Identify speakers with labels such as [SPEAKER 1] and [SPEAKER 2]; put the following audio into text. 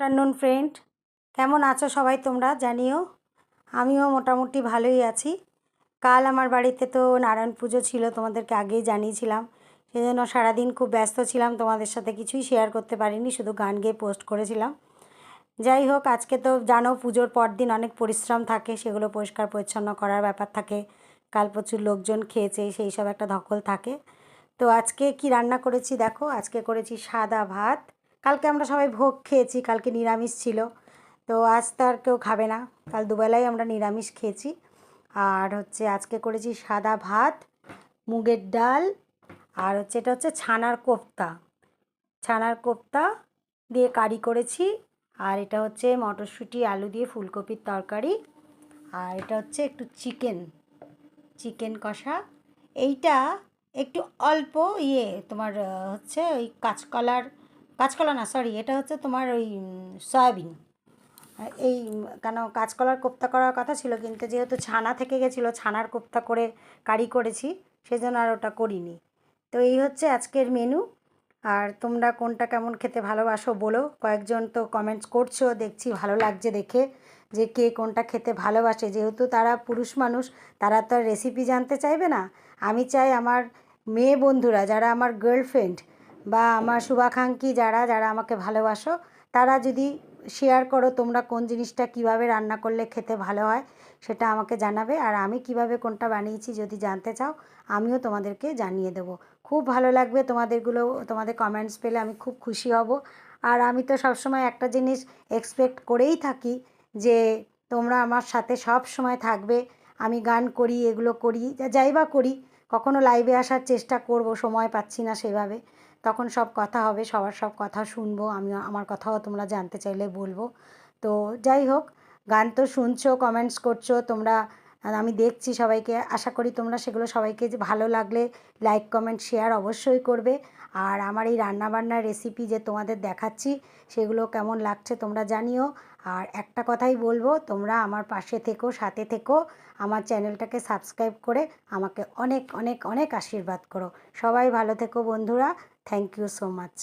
[SPEAKER 1] Afternoon friend, কেমন আছো সবাই তোমরা জানিও। আমিও মোটামুটি ভালোই আছি। কাল আমার বাড়িতে তো নারায়ণ পুজো ছিল, তোমাদেরকে আগেই জানিয়েছিলাম। সেই জন্য সারাদিন খুব ব্যস্ত ছিলাম, তোমাদের সাথে কিছুই শেয়ার করতে পারিনি, শুধু গান গেয়ে পোস্ট করেছিলাম। যাই হোক, আজকে তো জানো পুজোর পর দিন অনেক পরিশ্রম থাকে, সেগুলো পরিষ্কার পরিচ্ছন্ন করার ব্যাপার থাকে। কাল প্রচুর লোকজন খেয়েছে, সেই সব একটা ধকল থাকে। তো আজকে কি রান্না করেছি দেখো, আজকে করেছি সাদা ভাত। কালকে আমরা সবাই ভোগ খেয়েছি, কালকে নিরামিষ ছিল। তো আজ তো আর কেউ খাবে না, কাল দুবেলাই আমরা নিরামিষ খেয়েছি। আর হচ্ছে আজকে করেছি সাদা ভাত, মুগের ডাল, আর হচ্ছে এটা হচ্ছে ছানার কোফতা। ছানার কোফতা দিয়ে কারি করেছি। আর এটা হচ্ছে মটরশুঁটি আলু দিয়ে ফুলকপির তরকারি। আর এটা হচ্ছে একটু চিকেন কষা। এইটা একটু অল্প তোমার হচ্ছে ওই কাঁচকলা না, সরি, এটা হচ্ছে তোমার ওই সয়াবিন। এই কেন কাঁচকলার কোপ্তা করার কথা ছিল, কিন্তু যেহেতু ছানা থেকে গেছিলো, ছানার কোপ্তা করে কারি করেছি, সেজন্য আর ওটা করিনি। তো এই হচ্ছে আজকের মেনু। আর তোমরা কোনটা কেমন খেতে ভালোবাসো বলো, কয়েকজন তো কমেন্টস করছো, দেখছি ভালো লাগছে দেখে, যে কে কোনটা খেতে ভালোবাসে। যেহেতু তারা পুরুষ মানুষ, তারা তো আর রেসিপি জানতে চাইবে না। আমি চাই আমার মেয়ে বন্ধুরা, যারা আমার গার্লফ্রেন্ড বা আমার শুভাকাঙ্ক্ষী, যারা যারা আমাকে ভালোবাসো, তারা যদি শেয়ার করো তোমরা কোন জিনিসটা কিভাবে রান্না করলে খেতে ভালো হয়, সেটা আমাকে জানাবে। আর আমি কিভাবে কোনটা বানিয়েছি যদি জানতে চাও, আমিও তোমাদেরকে জানিয়ে দেবো। খুব ভালো লাগবে তোমাদের কমেন্টস পেলে, আমি খুব খুশি হব। আর আমি তো সবসময় একটা জিনিস এক্সপেক্ট করেই থাকি, যে তোমরা আমার সাথে সব সময় থাকবে। আমি গান করি, এগুলো করি, যাই বা করি, কখনো লাইভে আসার চেষ্টা করব, সময় পাচ্ছি না সেভাবে। তখন সব কথা হবে, সবার সব কথা শুনবো, আমি আমার কথাও তোমরা জানতে চাইলে বলবো। তো যাই হোক, গান তো শুনছো, কমেন্টস করছো তোমরা, আর আমি দেখছি সবাইকে। আশা করি তোমরা সেগুলো সবাইকে যে ভালো লাগলে লাইক কমেন্ট শেয়ার অবশ্যই করবে। আর আমার এই রান্নাবান্নার রেসিপি যে তোমাদের দেখাচ্ছি, সেগুলো কেমন লাগছে তোমরা জানিও। আর একটা কথাই বলবো, তোমরা আমার পাশে থেকো, সাথে থেকো, আমার চ্যানেলটাকে সাবস্ক্রাইব করে আমাকে অনেক অনেক অনেক আশীর্বাদ করো। সবাই ভালো থেকো বন্ধুরা। Thank you so much.